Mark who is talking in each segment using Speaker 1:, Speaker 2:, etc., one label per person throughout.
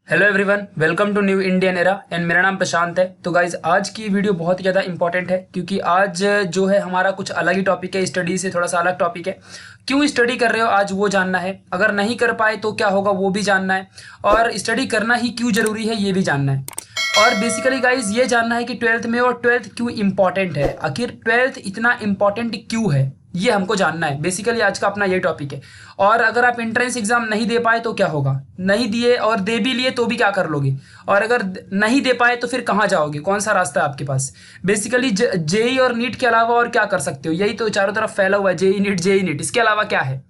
Speaker 1: Hello everyone, welcome to New Indian Era and मेरा नाम प्रशांत है। तो गाइज आज की वीडियो बहुत ही ज़्यादा इंपॉर्टेंट है क्योंकि आज जो है हमारा कुछ अलग ही टॉपिक है। स्टडी से थोड़ा सा अलग टॉपिक है। क्यों स्टडी कर रहे हो आज वो जानना है, अगर नहीं कर पाए तो क्या होगा वो भी जानना है, और स्टडी करना ही क्यों ज़रूरी है ये भी जानना है। और बेसिकली गाइज ये जानना है कि ट्वेल्थ में और ट्वेल्थ क्यों इंपॉर्टेंट है, आखिर ट्वेल्थ इतना इंपॉर्टेंट क्यों है ये हमको जानना है। बेसिकली आज का अपना ये टॉपिक है। और अगर आप एंट्रेंस एग्जाम नहीं दे पाए तो क्या होगा, नहीं दिए और दे भी लिए तो भी क्या कर लोगे, और अगर नहीं दे पाए तो फिर कहाँ जाओगे, कौन सा रास्ता है आपके पास। बेसिकली जेई और नीट के अलावा और क्या कर सकते हो, यही तो चारों तरफ फैला हुआ है, जेई नीट, इसके अलावा क्या है।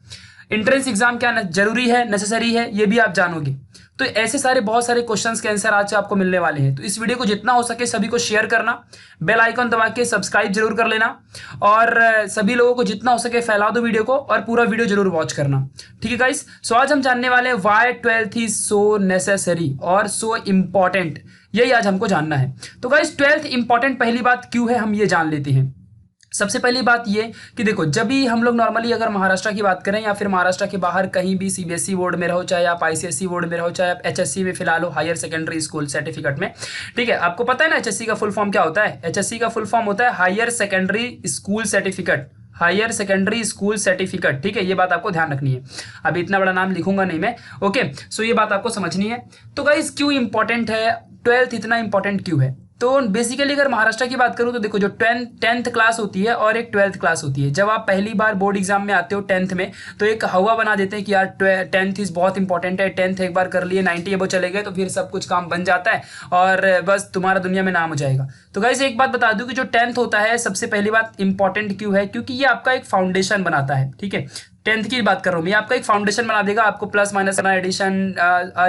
Speaker 1: एंट्रेंस एग्जाम क्या जरूरी है, नेसेसरी है, ये भी आप जानोगे। तो ऐसे सारे बहुत सारे क्वेश्चंस के आंसर आज आपको मिलने वाले हैं। तो इस वीडियो को जितना हो सके सभी को शेयर करना, बेल आइकन दबा के सब्सक्राइब जरूर कर लेना, और सभी लोगों को जितना हो सके फैला दो वीडियो को, और पूरा वीडियो जरूर वॉच करना। ठीक है गाइस, सो आज हम जानने वाले हैं why twelfth is so necessary और सो इम्पॉर्टेंट, यही आज हमको जानना है। तो गाइस ट्वेल्थ इंपॉर्टेंट पहली बात क्यों है हम ये जान लेते हैं। सबसे पहली बात ये कि देखो, जब भी हम लोग नॉर्मली अगर महाराष्ट्र की बात करें या फिर महाराष्ट्र के बाहर कहीं भी सीबीएसई बोर्ड में रहो, चाहे आप आईसीएसई बोर्ड में रहो, चाहे आप एचएससी में फिलहाल हो, हायर सेकेंडरी स्कूल सर्टिफिकेट में, ठीक है। आपको पता है ना एचएससी का फुल फॉर्म क्या होता है। एचएससी का फुल फॉर्म होता है higher secondary school certificate, higher secondary school certificate. ठीक है, ये बात आपको ध्यान रखनी है। अभी इतना बड़ा नाम लिखूंगा नहीं मैं, ओके। सो ये बात आपको समझनी है। तो गाइस क्यों इंपॉर्टेंट है, ट्वेल्थ इतना इंपॉर्टेंट क्यों है। तो बेसिकली अगर महाराष्ट्र की बात करूं तो देखो, जो टेंथ क्लास होती है और एक ट्वेल्थ क्लास होती है। जब आप पहली बार बोर्ड एग्जाम में आते हो टेंथ में, तो एक हवा बना देते हैं कि यार टेंथ इज बहुत इंपॉर्टेंट है, टेंथ एक बार कर लिए 90 अबो चले गए तो फिर सब कुछ काम बन जाता है और बस तुम्हारा दुनिया में नाम हो जाएगा। तो गाइस एक बात बता दूं कि जो टेंथ होता है, सबसे पहली बात इंपॉर्टेंट क्यों है, क्योंकि ये आपका एक फाउंडेशन बनाता है। ठीक है, टेंथ की बात कर रहा हूँ, ये आपका एक फाउंडेशन बना देगा। आपको प्लस माइनस एडिशन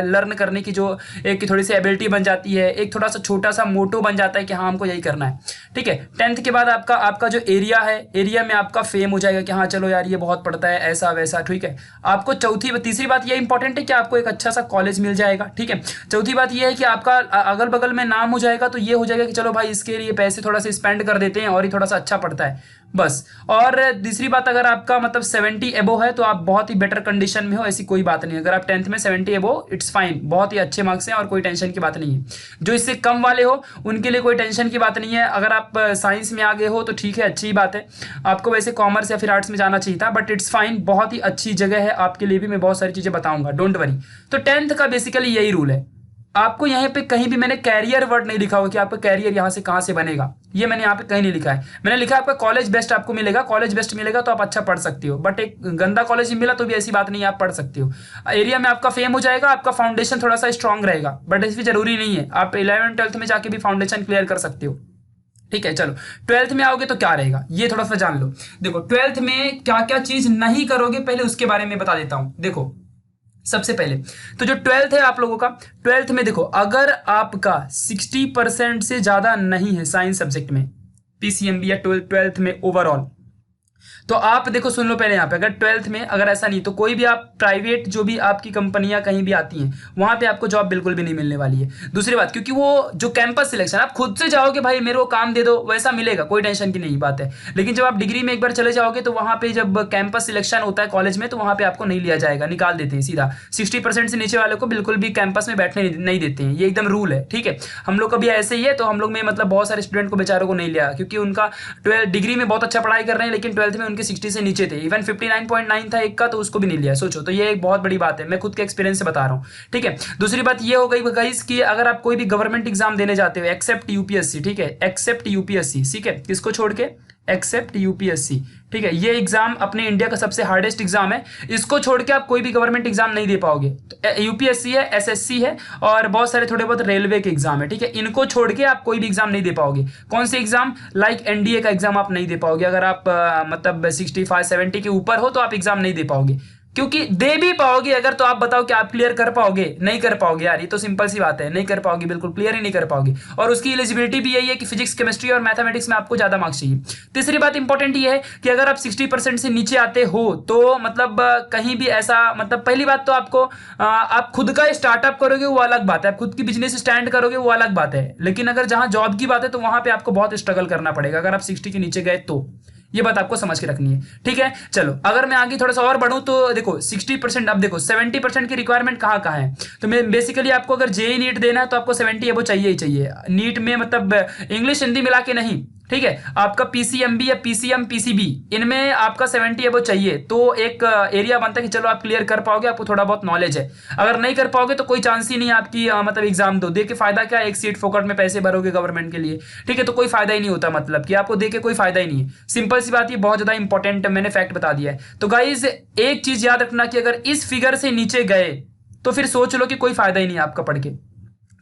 Speaker 1: लर्न करने की जो एक थोड़ी सी एबिलिटी बन जाती है, एक थोड़ा सा छोटा सा मोटो बन जाता है कि हाँ हमको यही करना है। ठीक है, टेंथ के बाद आपका आपका जो एरिया है, एरिया में आपका फेम हो जाएगा कि हाँ चलो यार ये बहुत पढ़ता है, ऐसा वैसा। ठीक है, आपको तीसरी बात ये इंपॉर्टेंट है कि आपको एक अच्छा सा कॉलेज मिल जाएगा। ठीक है, चौथी बात ये है कि आपका अगल बगल में नाम हो जाएगा, तो ये हो जाएगा कि चलो भाई इसके लिए पैसे थोड़ा सा स्पेंड कर देते हैं और ये थोड़ा सा अच्छा पढ़ता है बस। और तीसरी बात, अगर आपका मतलब 70 एबो है तो आप बहुत ही बेटर कंडीशन में हो, ऐसी कोई बात नहीं। अगर आप टेंथ में 70 एबो, इट्स फाइन, बहुत ही अच्छे मार्क्स हैं और कोई टेंशन की बात नहीं है। जो इससे कम वाले हो उनके लिए कोई टेंशन की बात नहीं है। अगर आप साइंस में आगे हो तो ठीक है, अच्छी बात है। आपको वैसे कॉमर्स या फिर आर्ट्स में जाना चाहिए था, बट इट्स फाइन, बहुत ही अच्छी जगह है आपके लिए भी। मैं बहुत सारी चीज़ें बताऊंगा, डोंट वरी। तो टेंथ का बेसिकली यही रूल है। आपको यहाँ पे कहीं भी मैंने कैरियर वर्ड नहीं लिखा हुआ कि आपका कैरियर यहाँ से कहाँ से बनेगा, ये मैंने यहाँ पे कहीं नहीं लिखा है। मैंने लिखा है आपका कॉलेज बेस्ट आपको मिलेगा, कॉलेज बेस्ट मिलेगा तो आप अच्छा पढ़ सकते हो, बट एक गंदा कॉलेज मिला तो भी ऐसी बात नहीं है, आप पढ़ सकते हो। एरिया में आपका फेम हो जाएगा, आपका फाउंडेशन थोड़ा सा स्ट्रांग रहेगा, बट इसमें जरूरी नहीं है, आप 11 ट्वेल्थ में जाके भी फाउंडेशन क्लियर कर सकते हो। ठीक है, चलो ट्वेल्थ में आओगे तो क्या रहेगा ये थोड़ा सा जान लो। देखो ट्वेल्थ में क्या क्या चीज नहीं करोगे पहले उसके बारे में बता देता हूं। देखो सबसे पहले तो जो ट्वेल्थ है आप लोगों का, ट्वेल्थ में देखो अगर आपका 60% से ज्यादा नहीं है साइंस सब्जेक्ट में, पीसीएमबी या ट्वेल्थ में ओवरऑल, तो आप देखो सुन लो पहले यहाँ पे, अगर ट्वेल्थ में अगर ऐसा नहीं तो कोई भी आप प्राइवेट जो भी आपकी कंपनियां कहीं भी आती हैं वहां पे आपको जॉब बिल्कुल भी नहीं मिलने वाली है। दूसरी बात, क्योंकि वो जो कैंपस सिलेक्शन आप खुद से जाओगे भाई मेरे को काम दे दो वैसा मिलेगा, कोई टेंशन की नहीं बात है। लेकिन जब आप डिग्री में एक बार चले जाओगे तो वहां पे जब कैंपस सिलेक्शन होता है कॉलेज में, तो वहां पे आपको नहीं लिया जाएगा, निकाल देते हैं सीधा। 60% से नीचे वाले को बिल्कुल भी कैंपस में बैठने नहीं देते हैं, ये एकदम रूल है। ठीक है, हम लोग का भी ऐसे ही है। तो हम लोग में मतलब बहुत सारे स्टूडेंट को बेचारों को नहीं लिया, क्योंकि उनका ट्वेल्थ डिग्री में बहुत अच्छा पढ़ाई कर रहे हैं लेकिन ट्वेल्थ में उनके 60 से नीचे थे, इवन 59.9 था एक का, तो उसको भी नहीं लिया। सोचो, तो ये एक बहुत बड़ी बात है, मैं खुद के एक्सपीरियंस से बता रहा हूँ। ठीक है, दूसरी बात ये हो गई गाइस कि अगर आप कोई भी गवर्नमेंट एग्जाम देने जाते हो, एक्सेप्ट यूपीएससी, ठीक है, एक्सेप्ट यूपीएससी, ठीक है, किसको छोड़ के, एक्सेप्ट यूपीएससी। ठीक है, ये एग्जाम अपने इंडिया का सबसे हार्डेस्ट एग्जाम है, इसको छोड़ के आप कोई भी गवर्नमेंट एग्जाम नहीं दे पाओगे। तो यूपीएससी है, एसएससी है और बहुत सारे थोड़े बहुत रेलवे के एग्जाम है। ठीक है, इनको छोड़ के आप कोई भी एग्जाम नहीं दे पाओगे। कौन से एग्जाम, लाइक एनडीए का एग्जाम आप नहीं दे पाओगे। अगर आप मतलब 65-70 के ऊपर हो तो आप एग्जाम नहीं दे पाओगे, क्योंकि दे भी पाओगे अगर तो आप बताओ कि आप क्लियर कर पाओगे, नहीं कर पाओगे यार, ये तो सिंपल सी बात है, नहीं कर पाओगे, बिल्कुल क्लियर ही नहीं कर पाओगे। और उसकी एलिजिबिलिटी भी यही है कि फिजिक्स केमिस्ट्री और मैथमेटिक्स में आपको ज्यादा मार्क्स चाहिए। तीसरी बात इंपॉर्टेंट ये है कि अगर आप 60% से नीचे आते हो तो मतलब कहीं भी ऐसा, मतलब पहली बात तो आपको आप खुद का स्टार्टअप करोगे वो अलग बात है, आप खुद की बिजनेस स्टैंड करोगे वो अलग बात है, लेकिन अगर जहां जॉब की बात है तो वहां पे आपको बहुत स्ट्रगल करना पड़ेगा अगर आप 60 के नीचे गए तो। ये बात आपको समझ के रखनी है, ठीक है। चलो अगर मैं आगे थोड़ा सा और बढ़ूं तो देखो 60%, अब देखो 70% की रिक्वायरमेंट कहाँ कहाँ है। तो मैं बेसिकली आपको अगर जेई नीट देना है तो आपको 70 अबो चाहिए ही चाहिए। नीट में मतलब इंग्लिश हिंदी मिला के नहीं, ठीक है। आपका पीसीएमबी या पीसीएम पीसीबी इनमें आपका 70 अबो चाहिए, तो एक एरिया बनता है कि चलो आप क्लियर कर पाओगे, आपको थोड़ा बहुत नॉलेज है। अगर नहीं कर पाओगे तो कोई चांस ही नहीं है आपकी मतलब एग्जाम दो दे के फायदा क्या, एक सीट फोकट में पैसे भरोगे गवर्नमेंट के लिए, ठीक है। तो कोई फायदा ही नहीं होता, मतलब कि आपको दे के कोई फायदा ही नहीं है। सिंपल सी बात, ये बहुत ज्यादा इंपॉर्टेंट मैंने फैक्ट बता दिया है। तो गाइज एक चीज याद रखना कि अगर इस फिगर से नीचे गए तो फिर सोच लो कि कोई फायदा ही नहीं है आपका पढ़ के।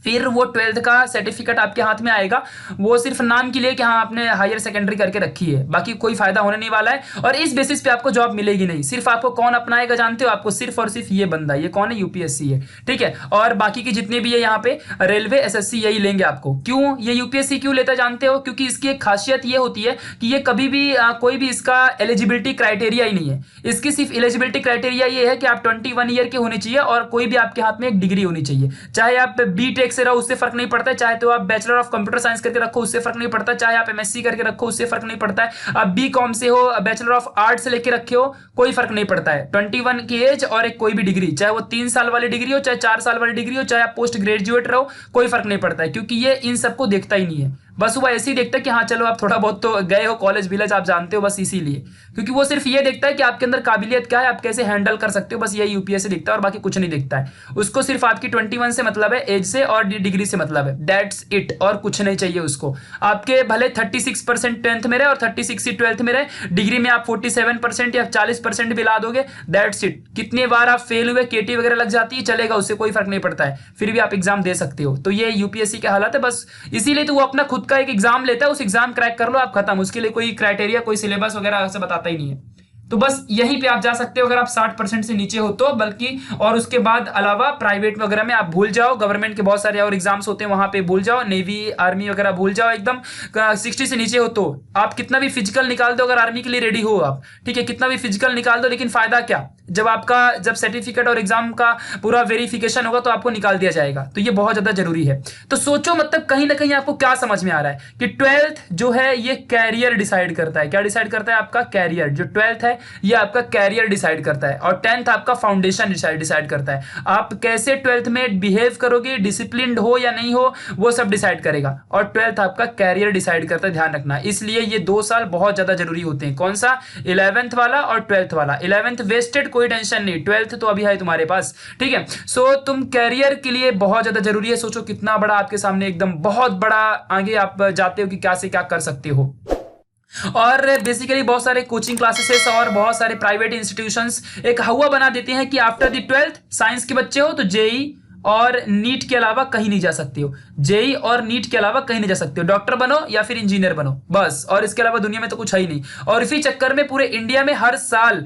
Speaker 1: फिर वो 12th का सर्टिफिकेट आपके हाथ में आएगा, वो सिर्फ नाम के लिए कि हाँ आपने हायर सेकेंडरी करके रखी है, बाकी कोई फायदा होने नहीं वाला है। और इस बेसिस पे आपको जॉब मिलेगी नहीं। सिर्फ आपको कौन अपनाएगा जानते हो? आपको सिर्फ और सिर्फ ये बंदा, ये कौन है? यूपीएससी है, ठीक है। और बाकी की जितने भी है यहाँ पे रेलवे एसएससी यही लेंगे आपको। क्यों ये यूपीएससी क्यों लेता जानते हो? क्योंकि इसकी एक खासियत ये होती है कि ये कभी भी कोई भी इसका एलिजिबिलिटी क्राइटेरिया ही नहीं है। इसकी सिर्फ एलिजिबिलिटी क्राइटेरिया ये है कि आप 21 ईयर के होने चाहिए और कोई भी आपके हाथ में एक डिग्री होनी चाहिए। चाहे आप बीटेक से रहो उससे फर्क नहीं पड़ता है, चाहे तो आप बैचलर ऑफ कंप्यूटर साइंस करके रखो उससे फर्क नहीं पड़ता, चाहे आप एमएससी करके रखो उससे फर्क नहीं पड़ता है, आप बीकॉम से हो, बैचलर ऑफ आर्ट से लेके रखे हो, कोई फर्क नहीं पड़ता है। 21 की एज और एक कोई भी डिग्री, चाहे वो 3 साल वाली डिग्री हो, चाहे 4 साल वाली डिग्री हो, चाहे आप पोस्ट ग्रेजुएट रहो, कोई फर्क नहीं पड़ता है। क्योंकि ये इन सबको देखता ही नहीं है, बस वो ऐसे ही देखता है कि हाँ चलो आप थोड़ा बहुत तो गए हो कॉलेज विलेज, आप जानते हो, बस इसीलिए। क्योंकि वो सिर्फ ये देखता है कि आपके अंदर काबिलियत क्या है, आप कैसे हैंडल कर सकते हो, बस यही यूपीएससी देखता है और बाकी कुछ नहीं देखता है। उसको सिर्फ आपकी 21 से मतलब है, एज से और डिग्री से मतलब है, दैट्स इट, और कुछ नहीं चाहिए उसको। आपके भले 36% 10th में रहे और 36 से 12th में रहे, डिग्री में आप 47% या 40% भी ला दोगे, दैट्स इट। कितने बार आप फेल हुए, केटी वगैरह लग जाती है, चलेगा, उससे कोई फर्क नहीं पड़ता है, फिर भी आप एग्जाम दे सकते हो। तो ये यूपीएससी का हालत है, बस इसीलिए तो वो अपना खुद का एक एग्जाम लेता है, उस एग्जाम क्रैक कर लो आप खत्म, उसके लिए कोई क्राइटेरिया कोई सिलेबस वगैरह ऐसे बताता ही नहीं है। तो बस यहीं पे आप जा सकते हो अगर आप 60% से नीचे हो तो, बल्कि और उसके बाद अलावा प्राइवेट वगैरह में आप भूल जाओ, गवर्नमेंट के बहुत सारे और एग्जाम्स होते हैं वहां पे भूल जाओ, नेवी आर्मी वगैरह भूल जाओ एकदम। 60 से नीचे हो तो आप कितना भी फिजिकल निकाल दो, अगर आर्मी के लिए रेडी हो आप, ठीक है, कितना भी फिजिकल निकाल दो, लेकिन फायदा क्या, जब सर्टिफिकेट और एग्जाम का पूरा वेरिफिकेशन होगा तो आपको निकाल दिया जाएगा। तो ये बहुत ज्यादा जरूरी है। तो सोचो मतलब कहीं ना कहीं आपको क्या समझ में आ रहा है कि 12th जो है ये कैरियर डिसाइड करता है। क्या डिसाइड करता है? आपका कैरियर। जो 12th है ये आपका कैरियर डिसाइड करता है, और 10th आपका फाउंडेशन डिसाइड करता है। आप कैसे 12th में बिहेव करोगे, डिसिप्लिन्ड हो या नहीं हो, वो सब डिसाइड करेगा। और 12th आपका कैरियर डिसाइड करता है, ध्यान रखना। इसलिए ये 2 साल बहुत ज्यादा जरूरी होते हैं। कौन सा? 11th वाला और 12th वाला। 11th वेस्टेड, कोई टेंशन नहीं, 12th तो अभी है तुम्हारे पास, ठीक है। सो तुम कैरियर के लिए बहुत ज्यादा जरूरी है। सोचो कितना बड़ा आपके सामने, एकदम बहुत बड़ा आगे आप जाते हो कि क्या से क्या कर सकते हो। और बेसिकली बहुत सारे कोचिंग क्लासेस और बहुत सारे प्राइवेट इंस्टीट्यूशंस एक हवा बना देते हैं कि आफ्टर द 12th साइंस के बच्चे हो तो जेई और नीट के अलावा कहीं नहीं जा सकते हो, जेई और नीट के अलावा कहीं नहीं जा सकते हो, डॉक्टर बनो या फिर इंजीनियर बनो, बस, और इसके अलावा दुनिया में तो कुछ है ही नहीं। और इसी चक्कर में पूरे इंडिया में हर साल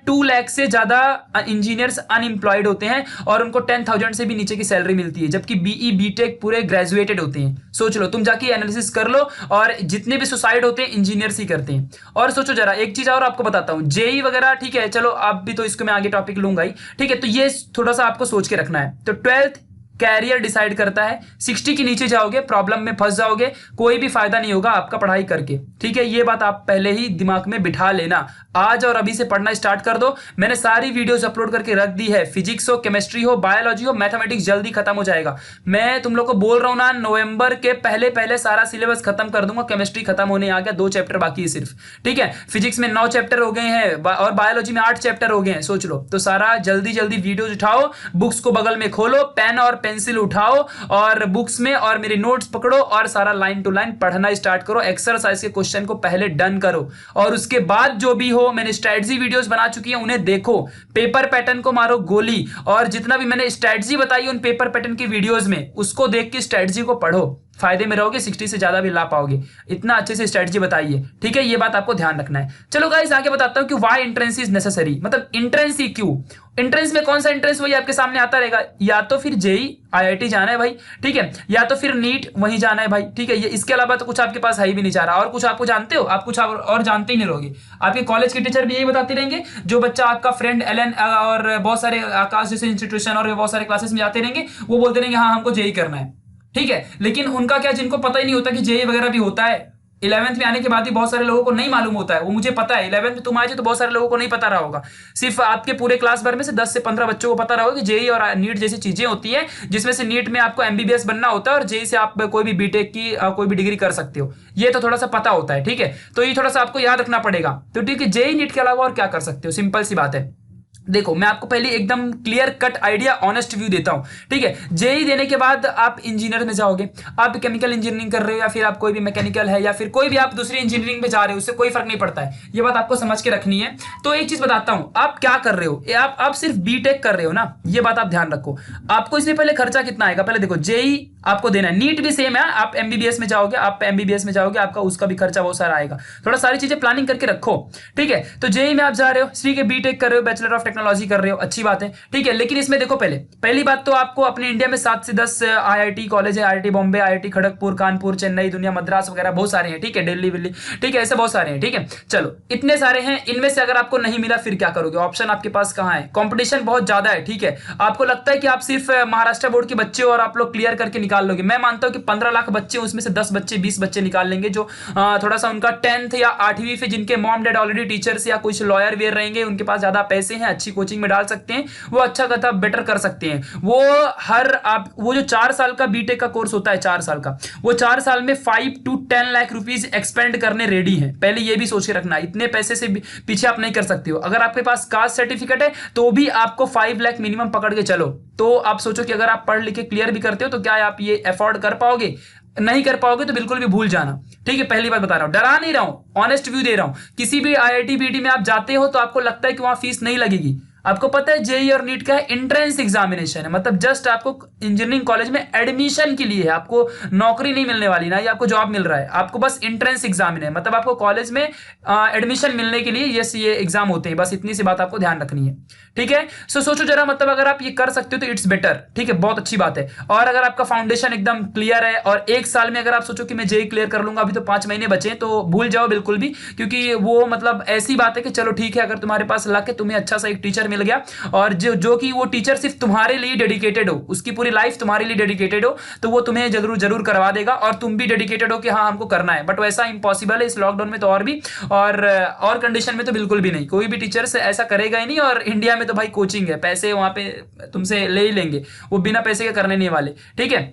Speaker 1: 2 लाख से ज्यादा इंजीनियर्स अनएम्प्लॉयड होते हैं और उनको 10,000 से भी नीचे की सैलरी मिलती है, जबकि बीई बीटेक पूरे ग्रेजुएटेड होते हैं। सोच लो, तुम जाके एनालिसिस कर लो, और जितने भी सुसाइड होते हैं इंजीनियर्स ही करते हैं। और सोचो जरा, एक चीज और आपको बताता हूं, जेई वगैरह, ठीक है, चलो आप भी तो इसको मैं आगे टॉपिक लूंगा ही, ठीक है। तो ये थोड़ा सा आपको सोच के रखना है। तो 12th कैरियर डिसाइड करता है। 60 के नीचे जाओगे प्रॉब्लम में फंस जाओगे, कोई भी फायदा नहीं होगा आपका पढ़ाई करके, ठीक है। ये बात आप पहले ही दिमाग में बिठा लेना। आज और अभी से पढ़ना स्टार्ट कर दो। मैंने सारी वीडियोस अपलोड करके रख दी है, फिजिक्स हो, केमिस्ट्री हो, बायोलॉजी हो, मैथमेटिक्स जल्दी खत्म हो जाएगा। मैं तुम लोग को बोल रहा हूं ना, नवंबर के पहले पहले सारा सिलेबस खत्म कर दूंगा। केमिस्ट्री खत्म होने आ गया, 2 चैप्टर बाकी है सिर्फ, ठीक है। फिजिक्स में 9 चैप्टर हो गए हैं और बायोलॉजी में 8 चैप्टर हो गए हैं, सोच लो। तो सारा जल्दी जल्दी वीडियोज उठाओ, बुक्स को बगल में खोलो, पेन और पेंसिल उठाओ और बुक्स में और मेरे नोट्स पकड़ो और सारा लाइन टू लाइन पढ़ना स्टार्ट करो। एक्सरसाइज के क्वेश्चन को पहले डन करो और उसके बाद जो भी हो, मैंने स्ट्रेटजी वीडियोस बना चुकी है, उन्हें देखो। पेपर पैटर्न को मारो गोली, और जितना भी मैंने स्ट्रेटजी बताई उन पेपर पैटर्न की वीडियोस में, उसको देख के स्ट्रेटजी को पढ़ो, फायदे में रहोगे, 60 से ज्यादा भी ला पाओगे। इतना अच्छे से स्ट्रेटजी बताइए, ठीक है। ये बात आपको ध्यान रखना है। चलो गाइस आगे बताता हूं कि व्हाई एंट्रेंस इज नेसेसरी, मतलब एंट्रेंस ही क्यों। एंट्रेंस में कौन सा एंट्रेंस, वही आपके सामने आता रहेगा, या तो फिर जेई आईआईटी जाना है भाई, ठीक है, या तो फिर नीट वहीं जाना है भाई, ठीक है। ये इसके अलावा तो कुछ आपके पास है ही भी नहीं जा रहा। और कुछ आपको जानते हो, आप कुछ और जानते ही नहीं रहोगे। आपके कॉलेज के टीचर भी यही बताते रहेंगे, जो बच्चा आपका फ्रेंड एलन और बहुत सारे आकाश जैसे इंस्टीट्यूशन और बहुत सारे क्लासेस में जाते रहेंगे, वो बोलते रहेंगे हाँ हमको जेई करना है, ठीक है। लेकिन उनका क्या, जिनको पता ही नहीं होता कि जेई वगैरह भी होता है, 11th में आने के बाद भी बहुत सारे लोगों को नहीं मालूम होता है, वो मुझे पता है। 11th में तुम आए थे तो बहुत सारे लोगों को नहीं पता रहा होगा। सिर्फ आपके पूरे क्लास भर में से 10 से 15 बच्चों को पता रहा होगा कि जेई और नीट जैसी चीजें होती है, जिसमें से नीट में आपको एमबीबीएस बनना होता है और जेई से आप कोई भी बीटेक की कोई भी डिग्री कर सकते हो। ये तो थोड़ा सा पता होता है, ठीक है। तो ये थोड़ा सा आपको याद रखना पड़ेगा। तो ठीक है, जेई नीट के अलावा और क्या कर सकते हो, सिंपल सी बात है। देखो मैं आपको पहले एकदम clear cut idea, honest view देता हूं, ठीक है। जेई देने के बाद आप इंजीनियर में जाओगे, आप केमिकल इंजीनियरिंग कर रहे हो या फिर आप कोई भी मैकेनिकल है या फिर कोई भी आप दूसरी इंजीनियरिंग में जा रहे हो, उससे कोई फर्क नहीं पड़ता है। ये बात आपको समझ के रखनी है। तो एक चीज बताता हूं, आप क्या कर रहे हो, आप सिर्फ बीटेक कर रहे हो ना, ये बात आप ध्यान रखो। आपको इसमें पहले खर्चा कितना आएगा, पहले देखो। जेई आपको देना है, नीट भी सेम है, आप एमबीबीएस में जाओगे, आपका उसका भी खर्चा बहुत सारा आएगा। थोड़ा सारी चीजें प्लानिंग करके रखो, ठीक है। तो जेई में आप जा रहे हो, श्री के बीटेक कर रहे हो, बैचलर ऑफ टेक्नोलॉजी कर रहे हो, अच्छी बात है, ठीक है। लेकिन इसमें देखो, पहली बात तो आपको अपने इंडिया में 7 से 10 आईआईटी कॉलेज है, आईआईटी बॉम्बे, आईआईटी खड़गपुर, कानपुर, चेन्नई, दुनिया, मद्रास वगैरह बहुत सारे हैं, ठीक है, दिल्ली विल्ली, ठीक है, ऐसे बहुत सारे हैं, ठीक है। चलो इतने सारे हैं, इनमें से अगर आपको नहीं मिला फिर क्या करोगे, ऑप्शन आपके पास कहां है, कंपटीशन बहुत ज्यादा है, ठीक है। आपको लगता है कि आप सिर्फ महाराष्ट्र बोर्ड के बच्चे और आप लोग क्लियर करके निकाल लोगे। मैं मानता हूं कि 15 लाख बच्चे, उसमें से 10 बच्चे 20 बच्चे निकाल लेंगे, जो थोड़ा सा उनका 10th या 8वीं पे जिनके मॉम डैड ऑलरेडी टीचर्स या कुछ लॉयर वेयर रहेंगे, उनके पास ज्यादा पैसे हैं, अच्छी कोचिंग में डाल सकते हैं, वो अच्छा खासा बेटर कर सकते हैं। वो जो 4 साल का बीटेक का कोर्स होता है, 4 साल का, वो 4 साल में 5 to 10 लाख रुपीज एक्सपेंड करने रेडी है। पहले ये भी सोच के रखना, इतने पैसे से पीछे आप नहीं कर सकते हो। अगर आपके पास कास्ट सर्टिफिकेट है तो भी आपको 5 लाख मिनिमम पकड़ के चलो। तो आप सोचो कि अगर आप पढ़ लिख के क्लियर भी करते हो तो क्या आप ये अफोर्ड कर पाओगे, नहीं कर पाओगे तो बिल्कुल भी भूल जाना, ठीक है। पहली बात बता रहा हूं, डरा नहीं रहा हूं, ऑनेस्ट व्यू दे रहा हूं। किसी भी आईआईटी बीटी में आप जाते हो तो आपको लगता है कि वहां फीस नहीं लगेगी। आपको पता है जेई और नीट का एंट्रेंस एग्जामिनेशन है, मतलब जस्ट आपको इंजीनियरिंग कॉलेज में एडमिशन के लिए है, आपको नौकरी नहीं मिलने वाली ना, ये आपको जॉब मिल रहा है, आपको बस एंट्रेंस एग्जाम है, मतलब आपको कॉलेज में एडमिशन मिलने के लिए ये एग्जाम होते हैं, बस इतनी सी बात आपको ध्यान रखनी है, ठीक है। सो सोचो जरा, मतलब अगर आप ये कर सकते हो तो इट्स बेटर, ठीक है, बहुत अच्छी बात है। और अगर आपका फाउंडेशन एकदम क्लियर है और एक साल में अगर आप सोचो कि मैं जेई क्लियर कर लूंगा, अभी तो 5 महीने बचे हैं, तो भूल जाओ बिल्कुल भी, क्योंकि वो मतलब ऐसी बात है कि चलो ठीक है, अगर तुम्हारे पास लक है, तुम्हें अच्छा सा एक टीचर मिल गया और जो कि वो टीचर सिर्फ तुम्हारे लिए डेडिकेटेड हो, उसकी पूरी लाइफ तुम्हारे लिए डेडिकेटेड हो, तो वो तुम्हें जरूर करवा देगा और तुम भी डेडिकेटेड हो कि हाँ हमको करना है। बट वैसा इंपॉसिबल है इस लॉकडाउन में, तो और भी और कंडीशन में तो बिल्कुल भी नहीं, कोई भी टीचर से ऐसा करेगा ही नहीं। और इंडिया में तो भाई कोचिंग है, पैसे वहां पे तुमसे ले ही लेंगे, वो बिना पैसे के करने नहीं वाले, ठीक है।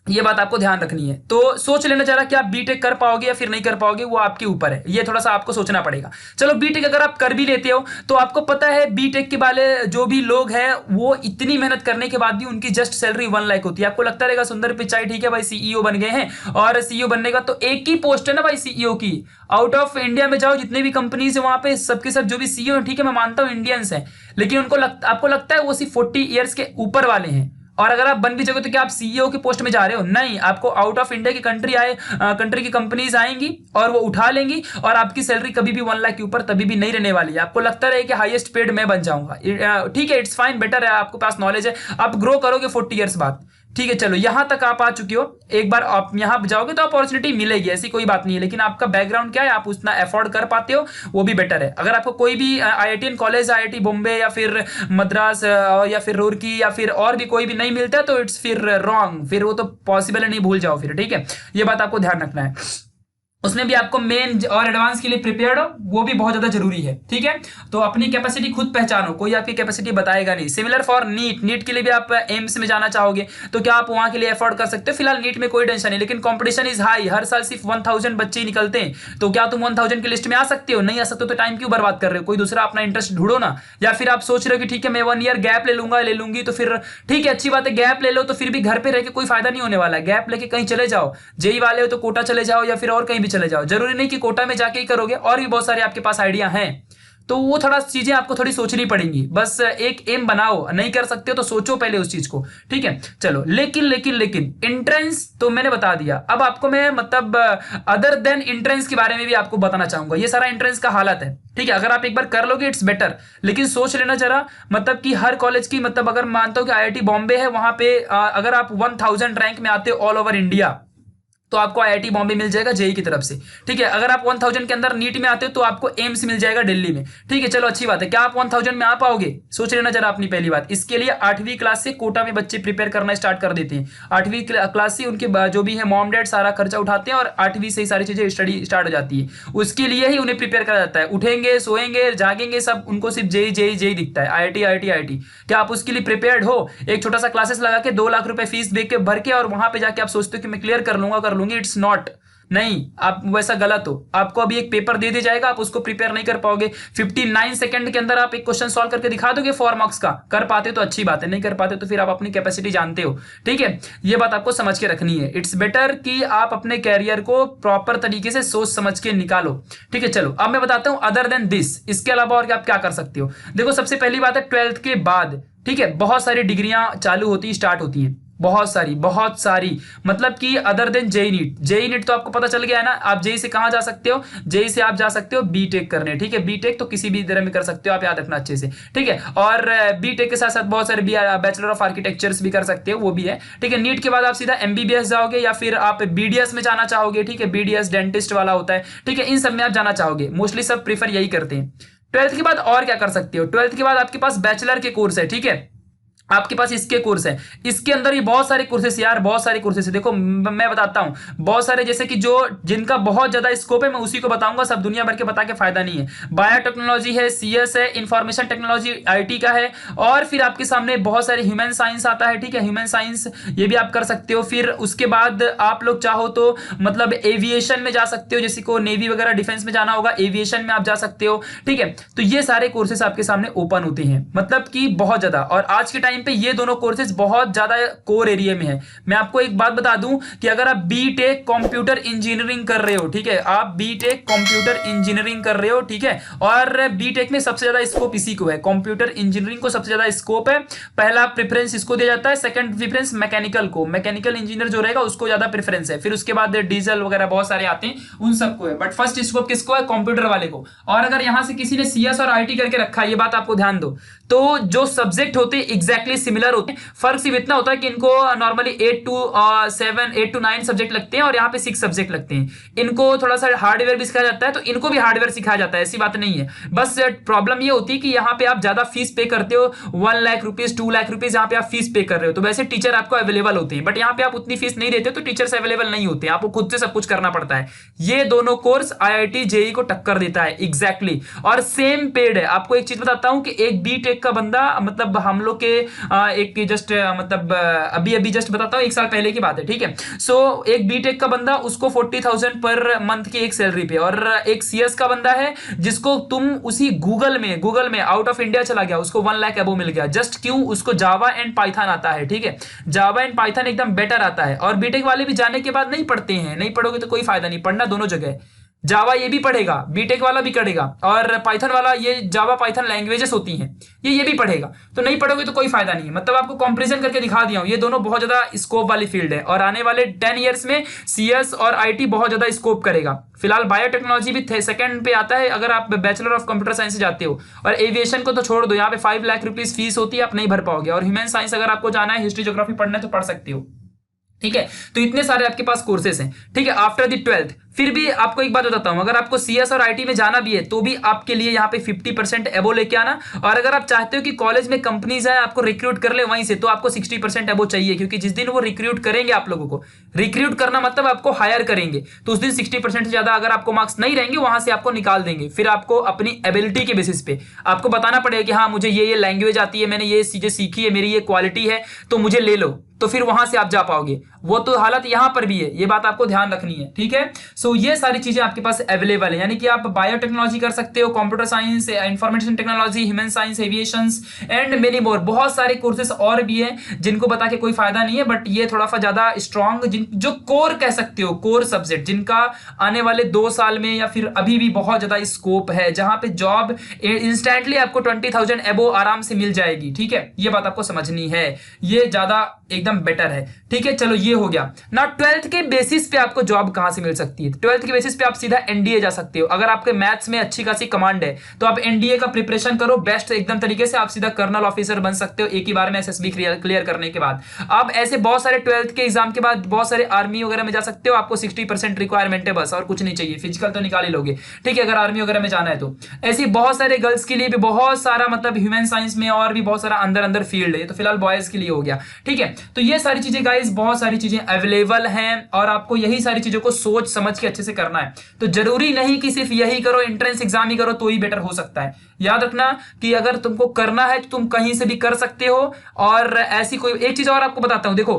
Speaker 1: ये बात आपको ध्यान रखनी है। तो सोच लेना जरा कि आप बीटेक कर पाओगे या फिर नहीं कर पाओगे, वो आपके ऊपर है, ये थोड़ा सा आपको सोचना पड़ेगा। चलो बीटेक अगर आप कर भी लेते हो तो आपको पता है बीटेक के वाले जो भी लोग हैं वो इतनी मेहनत करने के बाद भी उनकी जस्ट सैलरी 1 लाख होती है। आपको लगता रहेगा सुंदर पिचाई ठीक है भाई सीईओ बन गए हैं, और सीईओ बनने का तो एक ही पोस्ट है ना भाई सीईओ की। आउट ऑफ इंडिया में जाओ, जितने भी कंपनीज है वहां पे सबके सब जो भी सीईओ है, ठीक है मैं मानता हूं इंडियंस हैं, लेकिन आपको लगता है वो सिर्फ 40 ईयर्स के ऊपर वाले हैं। और अगर आप बन भी जाओगे तो क्या आप सीईओ की पोस्ट में जा रहे हो? नहीं, आपको आउट ऑफ इंडिया की कंट्री की कंपनीज आएंगी और वो उठा लेंगी, और आपकी सैलरी कभी भी 1 लाख के ऊपर तभी भी नहीं रहने वाली है। आपको लगता रहे कि हाईएस्ट पेड मैं बन जाऊंगा, ठीक है, इट्स फाइन, बेटर है, आपके पास नॉलेज है, आप ग्रो करोगे 40 ईयर्स बाद, ठीक है। चलो यहां तक आप आ चुके हो, एक बार आप यहां जाओगे तो अपॉर्चुनिटी मिलेगी, ऐसी कोई बात नहीं है, लेकिन आपका बैकग्राउंड क्या है, आप उतना अफोर्ड कर पाते हो, वो भी बेटर है। अगर आपको कोई भी आईआईटीएन कॉलेज, आईआईटी बॉम्बे या फिर मद्रास या फिर रुड़की या फिर और भी कोई भी नहीं मिलता तो इट्स फिर रॉन्ग, फिर वो तो पॉसिबल है, नहीं भूल जाओ फिर, ठीक है। ये बात आपको ध्यान रखना है। उसमें भी आपको मेन और एडवांस के लिए प्रिपेयर्ड हो, वो भी बहुत ज्यादा जरूरी है, ठीक है। तो अपनी कैपेसिटी खुद पहचानो, कोई आपकी कैपेसिटी बताएगा नहीं। सिमिलर फॉर नीट के लिए भी आप एम्स में जाना चाहोगे तो क्या आप वहां के लिए एफोर्ड कर सकते हो? फिलहाल नीट में कोई टेंशन नहीं, लेकिन कंपटीशन इज हाई, हर साल सिर्फ 1000 बच्चे निकलते हैं, तो क्या तुम 1000 की लिस्ट में आ सकते हो? नहीं आ सकते, तो टाइम क्यों बर्बाद कर रहे हो? कोई दूसरा अपना इंटरेस्ट ढूंढो ना। या फिर आप सोच रहे हो कि ठीक है मैं 1 ईयर गैप ले लूंगी, तो फिर ठीक है अच्छी बात है, गैप ले लो, तो फिर भी घर पे रह के कोई फायदा नहीं होने वाला है। गैप लेके कहीं चले जाओ, जेई वाले हो तो कोटा चले जाओ या फिर और कहीं भी चले जाओ, जरूरी नहीं कि कोटा में जाके ही करोगे, और भी बहुत सारे आपके पास आइडिया हैं। तो वो थोड़ा चीजें आपको थोड़ी सोचनी पड़ेंगी, बस एक एम बनाओ, नहीं कर सकते हो तो सोचो पहले उस चीज को, ठीक है। चलो लेकिन एंट्रेंस तो मैंने बता दिया, अब आपको मैं मतलब अदर देन एंट्रेंस के बारे में भी आपको बताना चाहूंगा। ये सारा एंट्रेंस का हालत है, ठीक है, अगर आप एक बार कर लोगे इट्स बेटर, लेकिन सोच लेना जरा, मतलब कि हर कॉलेज की, मतलब अगर मानता हूं कि आईआईटी बॉम्बे है, वहां पे अगर आप 1000 रैंक में आते हो ऑल ओवर इंडिया, तो आपको आईआईटी बॉम्बे मिल जाएगा जेई की तरफ से। ठीक है, अगर आप 1000 के अंदर नीट में आते हो तो आपको एम्स मिल जाएगा दिल्ली में। ठीक है, चलो अच्छी बात है। क्या आप 1000 में आ पाओगे? सोच लेना जरा अपनी पहली बात। इसके लिए 8वीं क्लास से कोटा में बच्चे प्रिपेयर करना स्टार्ट कर देते हैं। 8वीं क्लास से उनके जो भी है मॉम डैड सारा खर्चा उठाते हैं और 8वीं से ही सारी चीजें स्टडी स्टार्ट हो जाती है। उसके लिए ही उन्हें प्रिपेयर करा जाता है। उठेंगे, सोएंगे, जागेंगे, सब उनको सिर्फ जेई जेई जेई दिखता है, आईआईटी आईआईटी आईआईटी। क्या आप उसके लिए प्रिपेयर्ड हो? एक छोटा सा क्लासेस लगा के 2 लाख रुपए फीस दे के भर के और वहां पे जाके आप सोचते हो कि मैं क्लियर कर लूंगा, कर लूंगी। इट्स नॉट, नहीं, आप वैसा गलत हो। आपको अभी एक पेपर दे दिया जाएगा, आप उसको प्रिपेयर नहीं कर पाओगे। 59 सेकंड के अंदर आप एक क्वेश्चन सॉल्व करके दिखा दोगे 4 मार्क्स का। कर पाते तो अच्छी बात है, नहीं कर पाते तो फिर आप अपनी कैपेसिटी जानते हो। ठीक है, ये बात आपको समझ के रखनी है। इट्स बेटर कि आप अपने कैरियर को प्रॉपर तरीके से सोच समझ के निकालो। ठीक है, चलो अब मैं बताता हूं अदर देन दिस, इसके अलावा और आप क्या कर सकते हो। देखो, सबसे पहली बात है 12th के बाद, ठीक है, बहुत सारी डिग्रियां चालू होती स्टार्ट होती हैं, बहुत सारी, मतलब कि other than JEE NEET. JEE NEET तो आपको पता चल गया है ना। आप जेई से कहां जा सकते हो? जेई से आप जा सकते हो बीटेक करने। ठीक है, बीटेक तो किसी भी तरह में कर सकते हो, आप याद रखना अच्छे से। ठीक है, और बीटेक के साथ साथ बहुत सारे बैचलर ऑफ आर्किटेक्चर्स भी कर सकते हो, वो भी है। ठीक है, नीट के बाद आप सीधा एमबीबीएस जाओगे या फिर आप बीडीएस में जाना चाहोगे। ठीक है, बीडीएस डेंटिस्ट वाला होता है। ठीक है, इन सब में आप जाना चाहोगे, मोस्टली सब प्रीफर यही करते हैं। 12th के बाद और क्या कर सकते हो? 12th के बाद आपके पास बैचलर के कोर्स है। ठीक है, आपके पास इसके कोर्स है, इसके अंदर भी बहुत सारे कोर्सेस यार, बहुत सारे कोर्सेस है। देखो मैं बताता हूं, बहुत सारे, जैसे कि जो जिनका बहुत ज्यादा स्कोप है मैं उसी को बताऊंगा, सब दुनिया भर के बता के फायदा नहीं है। बायोटेक्नोलॉजी है, सीएस है, इंफॉर्मेशन टेक्नोलॉजी आईटी का है, और फिर आपके सामने बहुत सारे ह्यूमन साइंस आता है। ठीक है, ह्यूमन साइंस ये भी आप कर सकते हो। फिर उसके बाद आप लोग चाहो तो मतलब एविएशन में जा सकते हो, जैसे को नेवी वगैरह डिफेंस में जाना होगा, एविएशन में आप जा सकते हो। ठीक है, तो ये सारे कोर्सेस आपके सामने ओपन होते हैं, मतलब कि बहुत ज्यादा। और आज के टाइम पे ये दोनों कोर्सेज बहुत ज्यादा कोर एरिया में है। मैं आपको एक बात बता दूं कि अगर आप बीटेक कंप्यूटर इंजीनियरिंग कर रहे हो, ठीक है, आप बीटेक कंप्यूटर इंजीनियरिंग कर रहे हो, ठीक है, और बीटेक में सबसे ज्यादा स्कोप इसी को है, कंप्यूटर इंजीनियरिंग को सबसे ज्यादा स्कोप है। पहला प्रेफरेंस इसको दिया जाता है, सेकंड प्रेफरेंस मैकेनिकल को, मैकेनिकल इंजीनियर जो रहेगा उसको ज्यादा प्रेफरेंस है। फिर उसके बाद डीजल वगैरह बहुत सारे आते हैं, उन सबको है, बट फर्स्ट स्कोप किसको है? कंप्यूटर वाले को। और अगर यहां से किसी ने सीएस और आईटी करके रखा है, ये बात आपको ध्यान दो, तो जो सब्जेक्ट होते हैं एग्जैक्टली सिमिलर होते हैं। फर्क सिर्फ इतना होता है कि इनको नॉर्मली 8 to 9 सब्जेक्ट लगते हैं और यहाँ पे 6 सब्जेक्ट लगते हैं। इनको थोड़ा सा हार्डवेयर भी सिखाया जाता है, तो इनको भी हार्डवेयर सिखाया जाता है, ऐसी बात नहीं है। बस प्रॉब्लम ये होती है कि यहाँ पे आप ज्यादा फीस पे करते हो, 1 लाख रुपीज 2 लाख रुपीज यहाँ पे आप फीस पे कर रहे हो, तो वैसे टीचर आपको अवेलेबल होते हैं, बट यहाँ पे आप उतनी फीस नहीं देते तो टीचर्स अवेलेबल नहीं होते, आपको खुद से सब कुछ करना पड़ता है। ये दोनों कोर्स आईआईटी जेई को टक्कर देता है एग्जैक्टली, और सेम पेड है। आपको एक चीज बताता हूं कि एक बीटेक का बंदा, मतलब हम लोग के एक जस्ट मतलब अभी जस्ट बताता हूं, 1 साल पहले की बात है। ठीक है, सो एक बीटेक का बंदा, उसको 40,000 पर मंथ की एक सैलरी पे, और एक सीएस का बंदा है जिसको तुम उसी गूगल में आउट ऑफ इंडिया चला गया, उसको 1 लाख अबो मिल गया। जस्ट क्यों? उसको जावा एंड पाइथन आता है। ठीक है, जावा एंड पाइथन एकदम बेटर आता है। और बीटेक वाले भी जाने के बाद नहीं पढ़ते हैं, नहीं पढ़ोगे तो कोई फायदा नहीं, पढ़ना दोनों जगह। जावा ये भी पढ़ेगा, बीटेक वाला भी करेगा, और पाइथन वाला, ये जावा पाइथन लैंग्वेजेस होती हैं, ये भी पढ़ेगा। तो नहीं पढ़ोगे तो कोई फायदा नहीं है। मतलब आपको कंपैरिजन करके दिखा दिया हूं, ये दोनों बहुत ज्यादा स्कोप वाली फील्ड है, और आने वाले 10 ईयर्स में सीएस और आईटी बहुत ज्यादा स्कोप करेगा। फिलहाल बायोटेक्नोलॉजी भी सेकंड पे आता है अगर आप बैचलर ऑफ कंप्यूटर साइंस से जाते हो, और एविएशन को तो छोड़ दो, यहाँ पे 5 लाख रुपीज फीस होती है, आप नहीं भर पाओगे। और ह्यूमन साइंस अगर आपको जाना है, हिस्ट्री ज्योग्राफी पढ़ना है तो पढ़ सकते हो। ठीक है, तो इतने सारे आपके पास कोर्सेस हैं। ठीक है, आफ्टर द 12th फिर भी आपको एक बात बताता हूं, अगर आपको सीएस और आईटी में जाना भी है तो भी आपके लिए यहाँ पे 50% एबो लेके आना। और अगर आप चाहते हो कि कॉलेज में कंपनीज है आपको रिक्रूट कर ले वहीं से, तो आपको 60% एबो चाहिए, क्योंकि जिस दिन वो रिक्रूट करेंगे, आप लोगों को रिक्रूट करना मतलब आपको हायर करेंगे, तो उस दिन 60% से ज्यादा अगर आपको मार्क्स नहीं रहेंगे, वहां से आपको निकाल देंगे। फिर आपको अपनी एबिलिटी के बेसिस पे आपको बताना पड़ेगा कि हाँ मुझे ये लैंग्वेज आती है, मैंने ये चीजें सीखी है, मेरी ये क्वालिटी है, तो मुझे ले लो, तो फिर वहां से आप जा पाओगे। वो तो हालत यहां पर भी है, ये बात आपको ध्यान रखनी है। ठीक है, सो ये सारी चीजें आपके पास अवेलेबल है, यानी कि आप बायोटेक्नोलॉजी कर सकते हो, computer science, information technology, human science, aviations and many more. बहुत सारे कोर्सेस और भी हैं जिनको बता के कोई फायदा नहीं है, बट ये थोड़ा सा ज्यादा स्ट्रॉन्ग, जो कोर कह सकते हो, कोर सब्जेक्ट, जिनका आने वाले 2 साल में या फिर अभी भी बहुत ज्यादा स्कोप है, जहां पे जॉब इंस्टेंटली आपको 20,000 एबो आराम से मिल जाएगी। ठीक है, ये बात आपको समझनी है, ये ज्यादा एकदम बेटर है। ठीक है, चलो ये हो गया ना। 12th के बेसिस पे आपको जॉब कहां से मिल सकती है? 12th के बेसिस पे आप सीधा एनडीए जा सकते हो। अगर आपके मैथ्स में अच्छी खासी कमांड है तो आप एनडीए का प्रिपरेशन करो बेस्ट एकदम तरीके से, आप सीधा कर्नल ऑफिसर बन सकते हो एक ही बार में एसएसबी क्लियर करने के बाद। आप ऐसे बहुत सारे 12th के एग्जाम के बाद बहुत सारे आर्मी वगैरह में जा सकते हो। आपको 60% रिक्वायरमेंट है बस, और कुछ नहीं चाहिए। फिजिकल तो निकाल ही लोगे, ठीक है, अगर आर्मी वगैरह में जाना है तो। ऐसी बहुत सारे गर्ल्स के लिए भी बहुत सारा मतलब ह्यूमन साइंस में और भी बहुत सारा अंदर अंदर फील्ड है। तो फिलहाल बॉयज के लिए हो गया, ठीक है। तो ये सारी चीजें गाइस, बहुत सारी चीजें अवेलेबल हैं और आपको यही सारी चीजों को सोच समझ के अच्छे से करना है। तो जरूरी नहीं कि सिर्फ यही करो, एंट्रेंस एग्जाम ही करो तो ही बेटर हो सकता है। याद रखना कि अगर तुमको करना है तो तुम कहीं से भी कर सकते हो। और ऐसी कोई एक चीज और आपको बताता हूं, देखो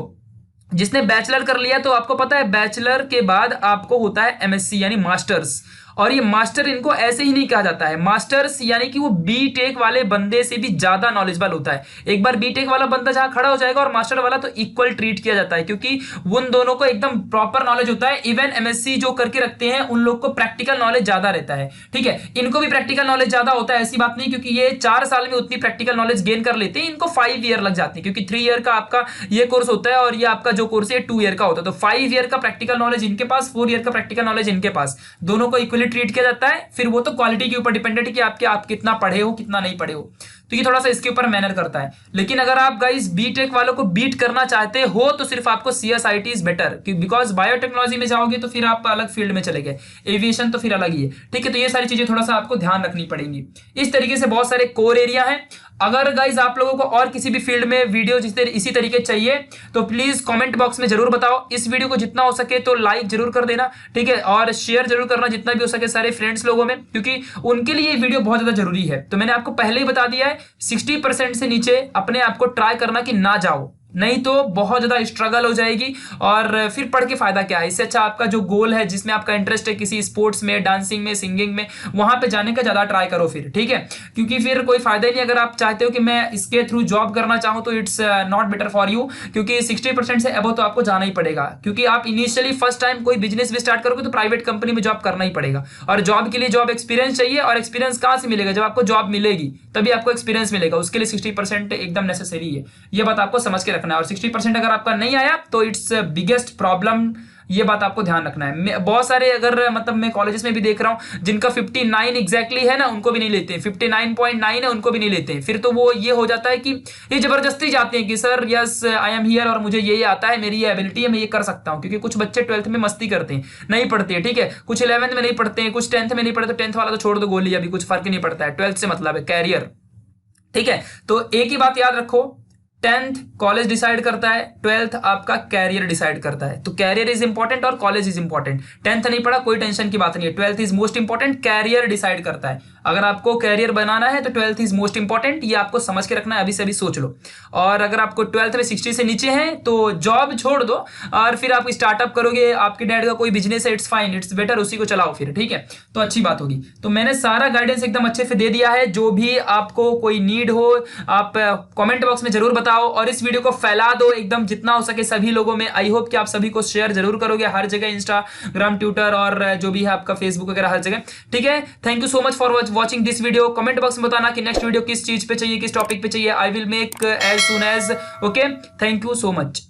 Speaker 1: जिसने बैचलर कर लिया तो आपको पता है बैचलर के बाद आपको होता है एमएससी यानी मास्टर्स। और ये मास्टर इनको ऐसे ही नहीं कहा जाता है, मास्टर्स यानी कि वो बीटेक वाले बंदे से भी ज्यादा नॉलेजेबल होता है। एक बार बीटेक वाला बंदा जहां खड़ा हो जाएगा और मास्टर वाला, तो इक्वल ट्रीट किया जाता है, क्योंकि उन दोनों को एकदम प्रॉपर नॉलेज होता है। इवन एमएससी जो करके रखते हैं उन लोग को प्रैक्टिकल नॉलेज ज्यादा रहता है, ठीक है। इनको भी प्रैक्टिकल नॉलेज ज्यादा होता है, ऐसी बात नहीं, क्योंकि ये 4 साल में उतनी प्रैक्टिकल नॉलेज गेन कर लेते हैं। इनको 5 ईयर लग जाते हैं, क्योंकि 3 ईयर का आपका ये कोर्स होता है और ये आपका जो कोर्स है 2 ईयर का होता है। तो 5 ईयर का प्रैक्टिकल नॉलेज इनके पास, 4 ईयर का प्रैक्टिकल नॉलेज इनके पास, दोनों को इक्वली ट्रीट किया जाता है। फिर वो तो क्वालिटी के ऊपर डिपेंडेंट है कि आप कितना पढ़े हो कितना नहीं पढ़े हो। तो ये थोड़ा सा इसके ऊपर मैनर करता है। लेकिन अगर आप गाइस बीटेक वालों को बीट करना चाहते हो तो सिर्फ आपको CSIT is better, because biotechnology में जाओगे तो फिर आप अलग फील्ड में चले गए, एविएशन तो फिर अलग ही है, ठीक है। तो ये सारी चीजें थोड़ा सा आपको ध्यान रखनी पड़ेंगी। इस तरीके से बहुत सारे कोर एरिया हैं। अगर गाइज आप लोगों को और किसी भी फील्ड में वीडियो इसी तरीके चाहिए तो प्लीज कमेंट बॉक्स में जरूर बताओ। इस वीडियो को जितना हो सके तो लाइक जरूर कर देना, ठीक है, और शेयर जरूर करना जितना भी हो सके सारे फ्रेंड्स लोगों में, क्योंकि उनके लिए ये वीडियो बहुत ज्यादा जरूरी है। तो मैंने आपको पहले ही बता दिया है 60% से नीचे अपने आप को ट्राई करना कि ना जाओ, नहीं तो बहुत ज्यादा स्ट्रगल हो जाएगी और फिर पढ़ के फायदा क्या है। इससे अच्छा आपका जो गोल है, जिसमें आपका इंटरेस्ट है किसी स्पोर्ट्स में, डांसिंग में, सिंगिंग में, वहां पे जाने का ज्यादा ट्राई करो फिर, ठीक है। क्योंकि फिर कोई फायदा ही नहीं। अगर आप चाहते हो कि मैं इसके थ्रू जॉब करना चाहूं तो it's not better for you, क्योंकि 60% से अबव तो आपको जाना ही पड़ेगा। क्योंकि आप इनिशियली फर्स्ट टाइम कोई बिजनेस भी स्टार्ट करोगे तो प्राइवेट कंपनी में जॉब करना ही पड़ेगा, और जॉब के लिए जॉब एक्सपीरियंस चाहिए। और एक्सपीरियंस कहां से मिलेगा? जब आपको जॉब मिलेगी तभी आपको एक्सपीरियंस मिलेगा। उसके लिए 60% एकदम नेसेसरी है, ये बात आपको समझ के रखना है। और 60% अगर आपका नहीं आया तो इट्स बिगेस्ट प्रॉब्लम, ये बात आपको ध्यान रखना है। बहुत सारे अगर मतलब मैं कॉलेजेस में भी देख रहा हूं जिनका 59 एग्जैक्टली है ना, उनको भी नहीं लेते हैं, 59.9 है उनको भी नहीं लेते हैं। फिर तो वो ये हो जाता है कि ये जबरदस्ती जाते हैं कि sir yes I am here और मुझे ये आता है, मेरी ये एबिलिटी है, मैं ये कर सकता हूं। क्योंकि कुछ बच्चे 12th में मस्ती करते हैं, नहीं पढ़ते हैं, ठीक है, कुछ 11th में नहीं पढ़ते हैं, कुछ 10th में नहीं पढ़ते। 10th वाला तो छोड़ दो, गोली, अभी कुछ फर्क नहीं पड़ता है। 12th से मतलब है कैरियर, ठीक है। तो एक ही बात याद रखो, 10th कॉलेज डिसाइड करता है, 12th आपका कैरियर डिसाइड करता है। तो कैरियर इज इंपॉर्टेंट और कॉलेज इज इंपॉर्टेंट। 10th नहीं पढ़ा कोई टेंशन की बात नहीं है, 12th is most important, career decide करता है। अगर आपको कैरियर बनाना है तो 12th इज मोस्ट इंपॉर्टेंट, ये आपको समझ के रखना है, अभी से अभी सोच लो। और अगर आपको 12th में 60 से नीचे है तो जॉब छोड़ दो और फिर आप स्टार्टअप करोगे, आपके डैड का कोई बिजनेस है, इट्स फाइन, इट्स बेटर, उसी को चलाओ फिर, ठीक है। तो अच्छी बात होगी। तो मैंने सारा गाइडेंस एकदम अच्छे से दे दिया है। जो भी आपको कोई नीड हो आप कमेंट बॉक्स में जरूर बताओ और इस वीडियो को फैला दो एकदम जितना हो सके सभी लोगों में। आई होप कि आप सभी को शेयर जरूर करोगे हर जगह, इंस्टाग्राम, ट्विटर और जो भी है आपका फेसबुक वगैरह हर जगह, ठीक है। Thank you so much for watching this video. Comment box में बताना कि नेक्स्ट वीडियो किस चीज पे चाहिए, किस टॉपिक पे चाहिए। I will make as soon as, okay. Thank you so much.